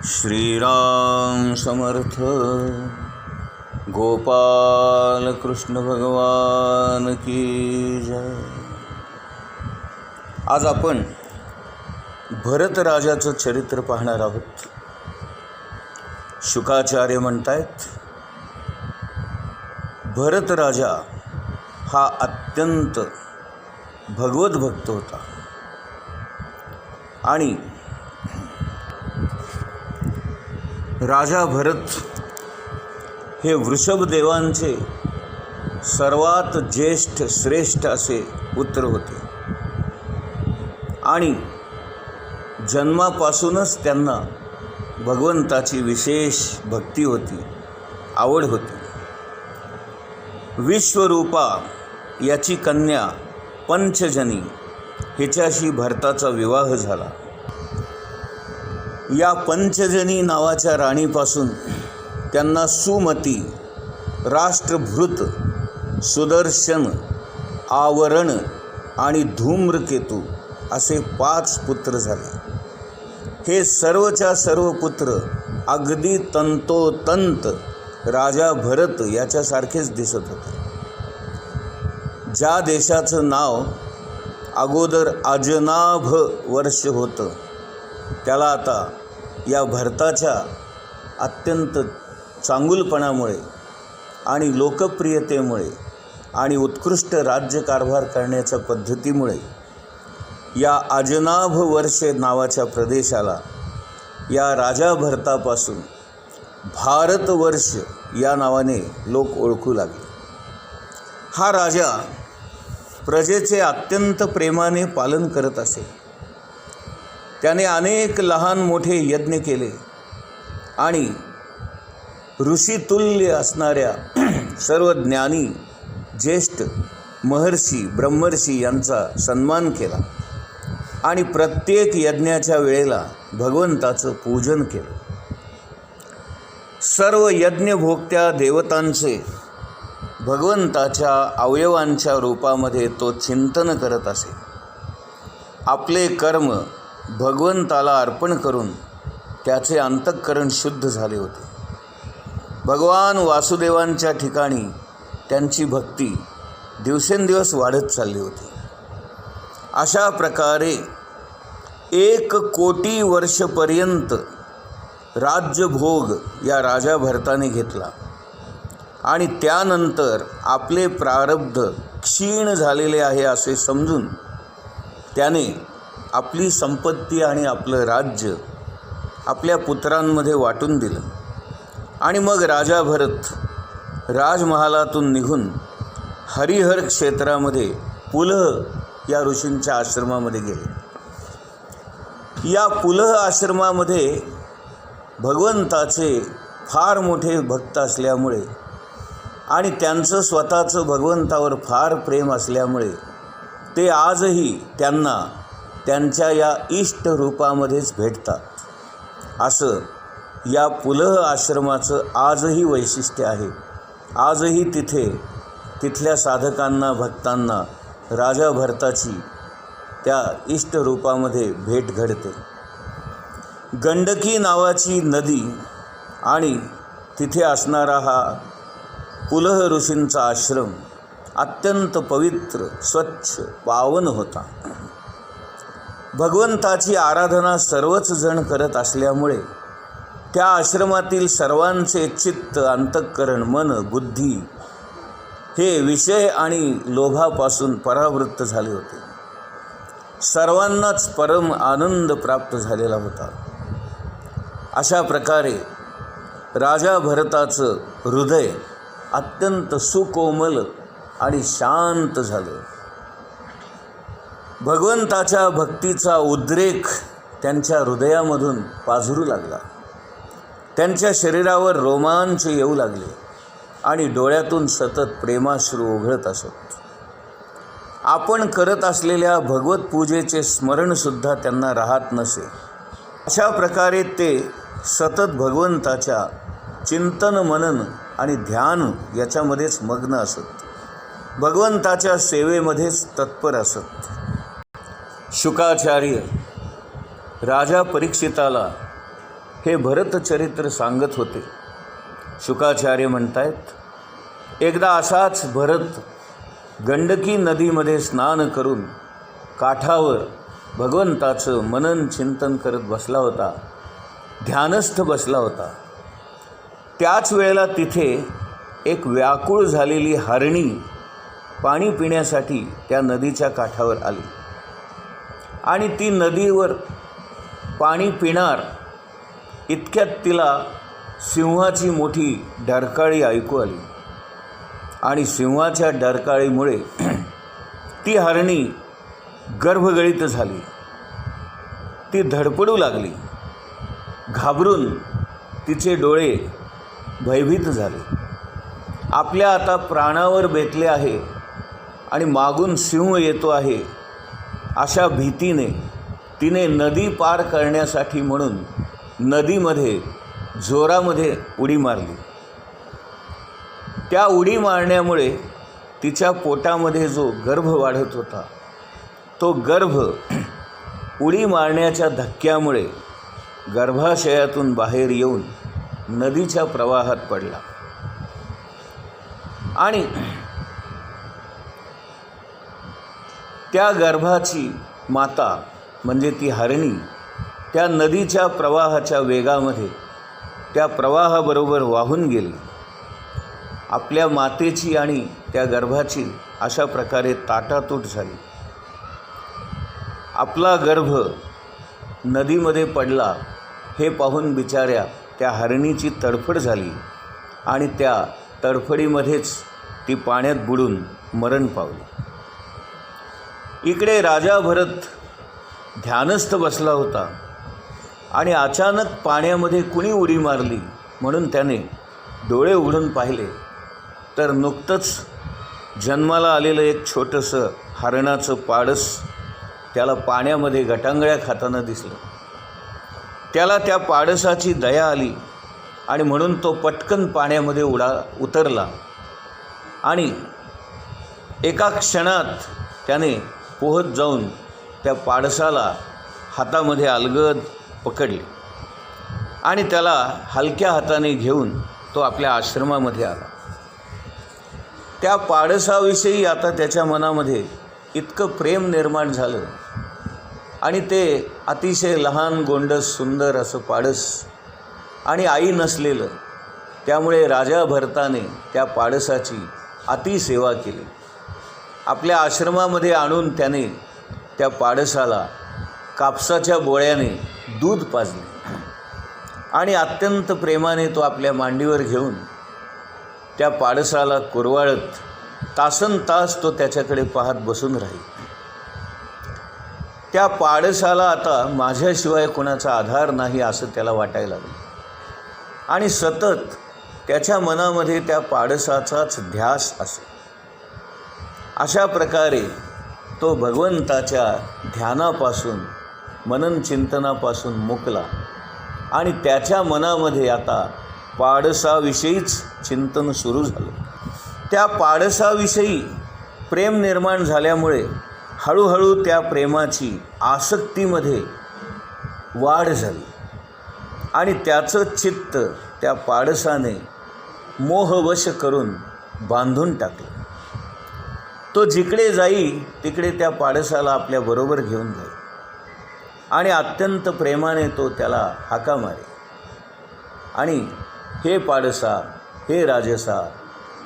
श्रीराम समर्थ गोपाल कृष्ण भगवान की जय। आज आपण भरत राजाचं चरित्र पाहणार आहोत। शुकाचार्य म्हणतायत, भरत राजा हा अत्यंत भगवत भक्त होता आणि राजा भरत हे वृषभदेवांचे सर्वात ज्येष्ठ श्रेष्ठ असे पुत्र होते आणि जन्मापासूनच त्यांना भगवंताची विशेष भक्ती होती, आवड होती। विश्वरूपा याची कन्या पंचजनी हिच्याशी भरताचा विवाह झाला। या पंचजनी नावाच्या राणीपासून त्यांना सुमती, राष्ट्रभृत, सुदर्शन, आवरण आणि धूम्रकेतू असे 5 पुत्र झाले। हे सर्वच्या सर्व पुत्र अगदी तंतोतंत राजा भरत याच्यासारखेच दिसत होते। ज्या देशाचं नाव अगोदर अजनाभ वर्ष होतं त्याला आता या भरताच्या अत्यंत चांगुलपणामुळे आणि लोकप्रियतेमुळे आणि उत्कृष्ट राज्यकारभार करण्याच्या पद्धतीमुळे या अजनाभ वर्ष नावाच्या प्रदेशाला या राजा भरतापासून भारतवर्ष या नावाने लोक ओळखू लागले। हा राजा प्रजेचे अत्यंत प्रेमाने पालन करत असे। त्याने अनेक लहान मोठे यज्ञ केले आणि ऋषितुल्य असणाऱ्या सर्व ज्ञानी, ज्येष्ठ महर्षी, ब्रह्मर्षी यांचा सन्मान केला आणि प्रत्येक यज्ञाच्या वेळेला भगवंताचं पूजन केलं। सर्व यज्ञभोक्त्या देवतांचे भगवंताच्या अवयवांच्या रूपामध्ये तो चिंतन करत असे। आपले कर्म भगवंताला अर्पण करून त्याचे अंतःकरण शुद्ध झाले होते। भगवान वासुदेवांच्या ठिकाणी त्यांची भक्ती दिवसेंदिवस वाढत चालली होती। अशा प्रकारे 1 कोटी वर्षपर्यंत राज्यभोग या राजा भरताने घेतला आणि त्यानंतर आपले प्रारब्ध क्षीण झालेले आहे असे समजून त्याने आपली संपत्ती आणि आपलं राज्य आपल्या पुत्रांमध्ये वाटून दिलं आणि मग राजा भरत राजमहालातून निघून हरिहर क्षेत्रामध्ये पुलह या ऋषींच्या आश्रमामध्ये गेले। या पुलह आश्रमामध्ये भगवंताचे फार मोठे भक्त असल्यामुळे आणि त्यांचं स्वतःचं भगवंतावर फार प्रेम असल्यामुळे ते आजही त्यांना त्यांच्या या इष्ट रूपामध्येच भेटतात। असं या पुलह आश्रमाचं आजही वैशिष्ट्य आहे। आजही तिथल्या साधकांना, भक्तांना राजा भरताची त्या इष्ट रूपामध्ये भेट घडते। गंडकी नावाची नदी आणि तिथे असणारा हा पुलह ऋषींचा आश्रम अत्यंत पवित्र, स्वच्छ, पावन होता। भगवंताची आराधना सर्वच जण करत असल्यामुळे त्या आश्रमातील सर्वांचे चित्त, अंतःकरण, मन, बुद्धी हे विषय आणि लोभापासून परावृत्त झाले होते। सर्वांनाच परम आनंद प्राप्त झालेला होता। अशा प्रकारे राजा भरताचं हृदय अत्यंत सुकोमल आणि शांत झालं। भगवंताच्या भक्तीचा उद्रेक त्यांच्या हृदयामधून पाझरू लागला। त्यांच्या शरीरावर रोमांच येऊ लागले आणि डोळ्यातून सतत प्रेमाश्रू ओघळत असत। आपण करत असलेल्या भगवत पूजेचे स्मरणसुद्धा त्यांना राहत नसे। अशा प्रकारे ते सतत भगवंताच्या चिंतन, मनन आणि ध्यान याच्यामध्येच मग्न असत। भगवंताच्या सेवेमध्येच तत्पर असत। शुकाचार्य राजा परीक्षिताला हे भरतचरित्र सांगत होते. शुकाचार्य म्हणतायत, एकदा असाच भरत गंडकी नदीमध्ये स्नान करून काठावर भगवंताचं मनन चिंतन करत बसला होता, ध्यानस्थ बसला होता. त्याच वेळेला तिथे एक व्याकुळ झालेली हरणी पाणी पिण्यासाठी त्या नदीच्या काठावर आली आणि ती नदीवर पाणी पिणार इतक्यात तिला सिंहाची मोठी डरकाळी ऐकू आली आणि सिंहाच्या डरकाळीमुळे ती हरणी गर्भगळीत झाली. ती धडपडू लागली. घाबरून तिचे डोळे भयभीत झाले. आपल्या आता प्राणावर बेतले आहे आणि मागून सिंह येतो आहे अशा भीतीने तिने नदी पार करण्यासाठी म्हणून नदीमध्ये जोरामध्ये उडी मारली. त्या उडी मारण्यामुळे तिच्या पोटामध्ये जो गर्भ वाढत होता तो गर्भ उडी मारण्याच्या धक्क्यामुळे गर्भाशयातून बाहेर येऊन नदीच्या प्रवाहात पडला आणि त्या गर्भाची माता म्हणजे ती हरणी त्या नदीच्या प्रवाहाच्या वेगामध्ये त्या प्रवाहाबरोबर वाहून गेली. आपल्या मातेची आणि त्या गर्भाची अशा प्रकारे ताटातूट झाली. आपला गर्भ नदीमध्ये पडला हे पाहून बिचाऱ्या त्या हरणीची तडफड झाली आणि त्या तडफडीमध्येच ती पाण्यात बुडून मरण पावली. इकडे राजा भरत ध्यानस्थ बसला होता आणि अचानक पाण्यामध्ये कुणी उडी मारली म्हणून त्याने डोळे उघडून पाहिले तर नुकतंच जन्माला आलेलं एक छोटंसं हरणाचं पाडस त्याला पाण्यामध्ये गटांगळ्या खाताना दिसलं. त्याला त्या पाडसाची दया आली आणि म्हणून तो पटकन पाण्यामध्ये उतरला आणि एका क्षणात त्याने पोहत जाऊन त्या पाडसाला हातामध्ये अलगद पकडले आणि त्याला हलक्या हाताने घेऊन तो आपल्या आश्रमामध्ये आला. त्या पाडसाविषयी आता त्याच्या मनामध्ये इतकं प्रेम निर्माण झालं आणि ते अतिशय लहान गोंडस सुंदर असं पाडस आणि आई नसलेलं, त्यामुळे राजा भरताने त्या पाडसाची अतिसेवा केली. आपल्या आश्रमामध्ये आणून त्याने त्या पाडसाला कापसाच्या बोळ्याने दूध पाजले आणि अत्यंत प्रेमाने तो आपल्या मांडीवर घेऊन त्या पाडसाला कुरवाळत तासनतास तो त्याच्याकडे पाहत बसून राहील. त्या पाडसाला आता माझ्याशिवाय कोणाचा आधार नाही असं त्याला वाटायला लागलं आणि सतत त्याच्या मनामध्ये त्या पाडसाचाच ध्यास असे. अशा प्रकारे तो भगवंताच्या ध्यानापासून मनन चिंतनापासून मुकला आणि त्याच्या मनामध्ये आता पाडसाविषयीच चिंतन सुरू झालं. त्या पाडसाविषयी प्रेम निर्माण झाल्यामुळे हळूहळू त्या प्रेमाची आसक्तीमध्ये वाढ झाली आणि त्याचं चित्त त्या पाडसाने मोहवश करून बांधून टाकलं. तो जिकडे जाई तिकडे त्या पाडसाला आपल्याबरोबर घेऊन जाई आणि अत्यंत प्रेमाने तो त्याला हाका मारे आणि हे पाडसा, हे राजसा,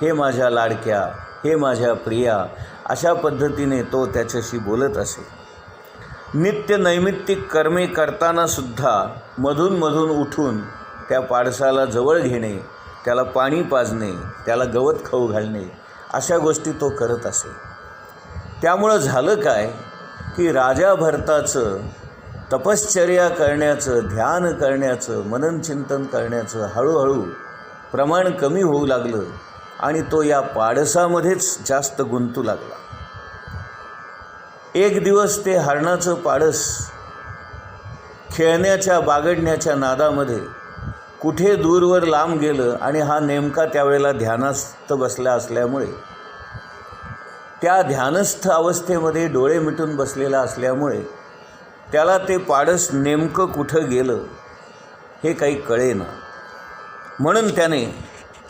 हे माझ्या लाडक्या, हे माझ्या प्रिया, अशा पद्धतीने तो त्याच्याशी बोलत असे. नित्य नैमित्तिक कर्मे करतानासुद्धा मधून मधून उठून त्या पाडसाला जवळ घेणे, त्याला पाणी पाजणे, त्याला गवत खाऊ घालणे, अशा गोष्टी तो करत असे. त्यामुळं झालं काय की राजा भरताचं तपश्चर्या करण्याचं, ध्यान करण्याचं, मननचिंतन करण्याचं हळूहळू प्रमाण कमी होऊ लागलं आणि तो या पाडसामध्येच जास्त गुंतू लागला. एक दिवस ते हरणाचं पाडस खेळण्याच्या बागडण्याच्या नादामध्ये कुठे दूरवर लांब गेलं आणि हा नेमका त्यावेळेला ध्यानस्थ बसला असल्यामुळे, त्या ध्यानस्थ अवस्थेमध्ये डोळे मिटून बसलेला असल्यामुळे त्याला ते पाडस नेमकं कुठं गेलं हे काही कळेना. म्हणून त्याने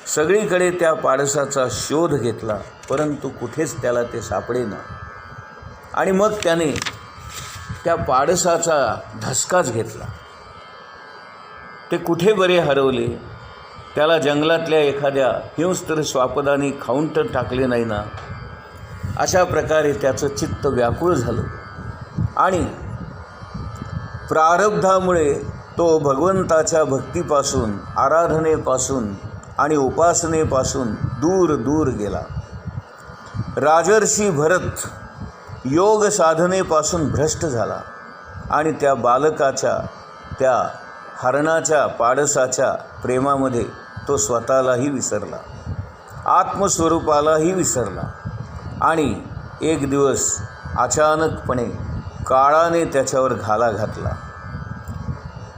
सगळीकडे त्या पाडसाचा शोध घेतला, परंतु कुठेच त्याला ते सापडेना. आणि मग त्याने त्या पाडसाचा धसकाच घेतला. ते कुठे बरे हरवले? त्याला जंगलातल्या एखाद्या हिंस्त्र स्वापदाने खाऊन तर टाकले नाही ना? अशा प्रकारे त्याचं चित्त व्याकुळ झालं आणि प्रारब्धामुळे तो भगवंताच्या भक्तीपासून, आराधनेपासून आणि उपासनेपासून दूर दूर गेला. राजर्षी भरत योग साधनेपासून भ्रष्ट झाला आणि त्या बालकाच्या, त्या हरणाच्या पाडसाच्या प्रेमामध्ये तो स्वतःलाही विसरला, आत्मस्वरूपालाही विसरला. आणि एक दिवस अचानकपणे काळाने त्याच्यावर घाला घातला.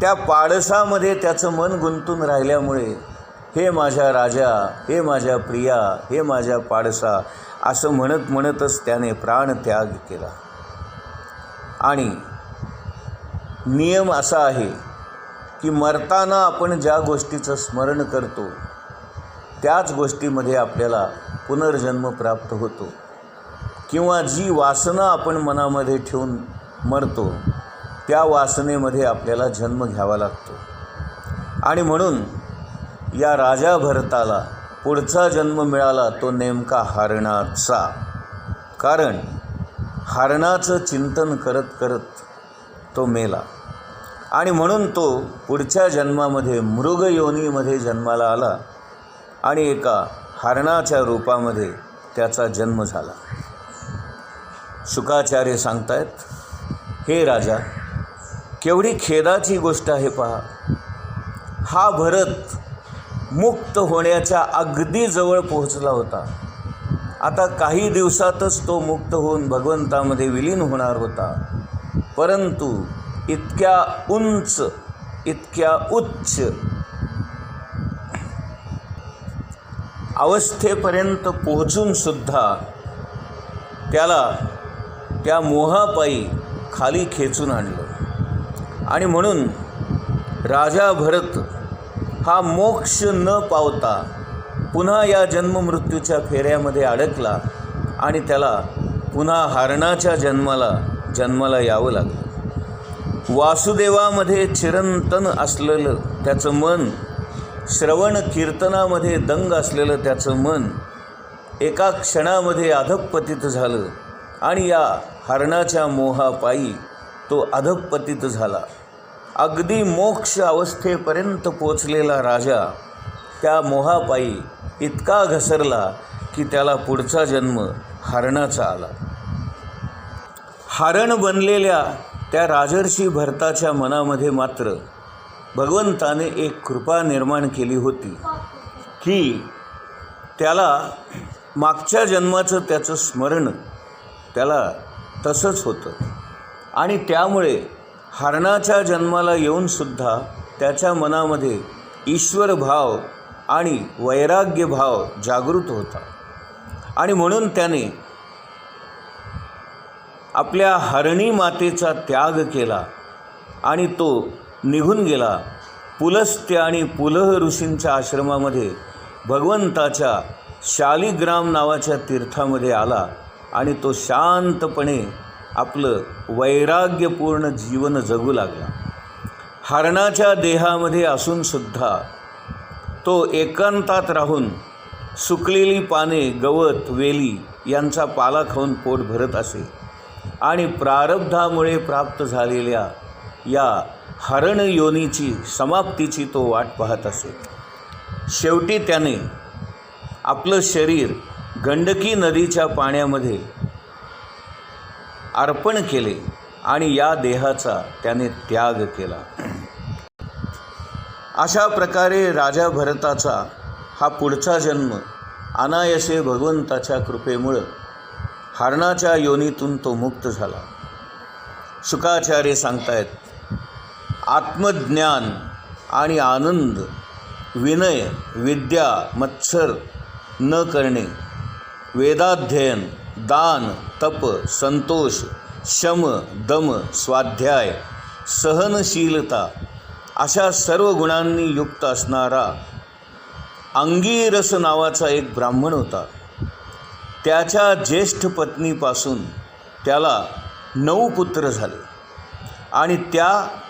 त्या पाडसामध्ये त्याचं मन गुंतून राहिल्यामुळे हे माझ्या राजा, हे माझ्या प्रिया, हे माझ्या पाडसा असं म्हणत म्हणतच त्याने प्राणत्याग केला. आणि नियम असा आहे की मरताना आपण ज्या गोष्टीचं स्मरण करतो त्याच गोष्टीमध्ये आपल्याला पुनर्जन्म प्राप्त होतो, किंवा जी वासना आपण मनामध्ये ठेवून मरतो त्या वासनेमध्ये आपल्याला जन्म घ्यावा लागतो. आणि म्हणून या राजा भरताला पुढचा जन्म मिळाला तो नेमका हरणाचा. कारण हरणाचं चिंतन करत करत तो मेला आणि म्हणून तो पुढच्या जन्मामध्ये मृग योनीमध्ये जन्माला आला आणि एका हरणाच्या रूपामध्ये त्याचा जन्म झाला. शुकाचार्य सांगतायत, हे राजा, केवढी खेदाची गोष्ट आहे पहा. हा भरत मुक्त होण्याच्या अगदी जवळ पोहोचला होता. आता काही दिवसातच तो मुक्त होऊन भगवंतामध्ये विलीन होणार होता. परंतु इतक्या उंच, इतक्या उच्च अवस्थेपर्यंत पोहोचूनसुद्धा त्याला त्या मोहापायी खाली खेचून आणलं. आणि म्हणून राजा भरत हा मोक्ष न पावता पुन्हा या जन्ममृत्यूच्या फेऱ्यामध्ये अडकला आणि त्याला पुन्हा हरणाच्या जन्माला यावं लागलं. वासुदेवामध्ये चिरंतन असलेलं त्याचं मन, श्रवण कीर्तनामध्ये दंग असलेलं त्याचं मन एका क्षणामध्ये अधःपतित झालं आणि या हरणाच्या मोहापायी तो अधःपतित झाला. अगदी मोक्ष अवस्थेपर्यंत पोचलेला राजा त्या मोहापायी इतका घसरला की त्याला पुढचा जन्म हरणाचा आला. हरण बनलेल्या त्या राजर्षी भरताच्या मनामध्ये मात्र भगवंताने एक कृपा निर्माण केली होती की त्याला मागच्या जन्माचं त्याचं स्मरण त्याला तसंच होतं. आणि त्यामुळे हरणाच्या जन्माला येऊनसुद्धा त्याच्या मनामध्ये ईश्वर भाव आणि वैराग्य भाव जागृत होता. आणि म्हणून त्याने आपल्या हरणी मातेचा त्याग केला आणि तो निघून गेला. पुलस्त्य आणि पुलह ऋषींच्या आश्रमामध्ये भगवंताच्या शालिग्राम नावाच्या तीर्थामध्ये आला आणि तो शांतपणे आपलं वैराग्यपूर्ण जीवन जगू लागला. हरणाच्या देहामध्ये असूनसुद्धा तो एकांतात राहून सुकलेली पाने, गवत, वेली यांचा पाला खाऊन पोट भरत असे आणि प्रारब्धामुळे प्राप्त झालेल्या या हरण योनीची समाप्तीची तो वाट पाहत असे. शेवटी त्याने आपलं शरीर गंडकी नदीच्या पाण्यामध्ये अर्पण केले आणि या देहाचा त्याने त्याग केला. अशा प्रकारे राजा भरताचा हा पुढचा जन्म अनायसे भगवंताच्या कृपेमुळं हरणाच्या योनीतून तो मुक्त झाला. शुकाचार्य सांगतायत, आत्मज्ञान आणि आनंद, विनय, विद्या, मत्सर न करणे, वेदाध्ययन, दान, तप, संतोष, शम, दम, स्वाध्याय, सहनशीलता अशा सर्व गुणांनी युक्त असणारा अंगिरस नावाचा एक ब्राह्मण होता. त्याच्या ज्येष्ठ पत्नीपासून त्याला 9 पुत्र झाले आणि त्या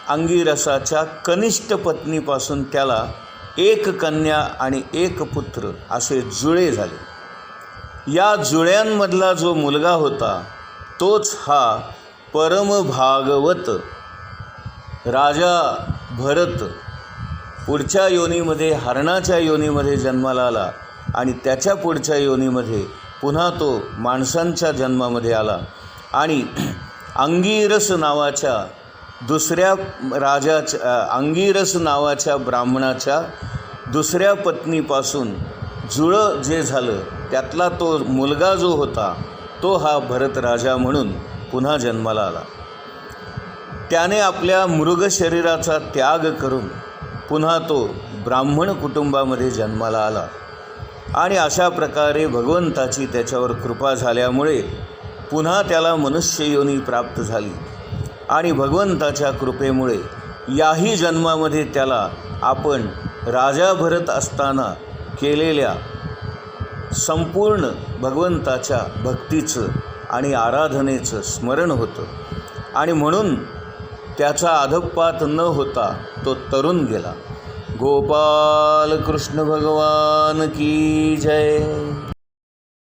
अंगिरसाच्या कनिष्ठ पत्नीपासून त्याला 1 कन्या आणि 1 पुत्र असे जुळे झाले. या जुळ्यांमधला जो मुलगा होता तोच हा परमभागवत राजा भरत पुढच्या योनीमध्ये हरणाच्या योनीमध्ये जन्माला आला आणि त्याच्या पुढच्या योनीमध्ये पुन्हा तो माणसांच्या जन्मामध्ये आला आणि अंगिरस नावाच्या दुसऱ्या अंगिरस नावाच्या ब्राह्मणाच्या दुसऱ्या पत्नीपासून जुळं जे झालं त्यातला तो मुलगा जो होता तो हा भरत राजा म्हणून पुन्हा जन्माला आला. त्याने आपल्या मृग शरीराचा त्याग करून पुन्हा तो ब्राह्मण कुटुंबामध्ये जन्माला आला आणि अशा प्रकारे भगवंताची त्याच्यावर कृपा झाल्यामुळे पुन्हा त्याला मनुष्य योनी प्राप्त झाली आणि भगवंताच्या कृपेमुळे याही जन्मामध्ये त्याला आपण राजा भरत असताना केलेल्या संपूर्ण भगवंताच्या भक्तीचं आणि आराधनेचं स्मरण होतं आणि म्हणून त्याचा अधःपात न होता तो तरुण गेला. गोपाल कृष्ण भगवान की जय.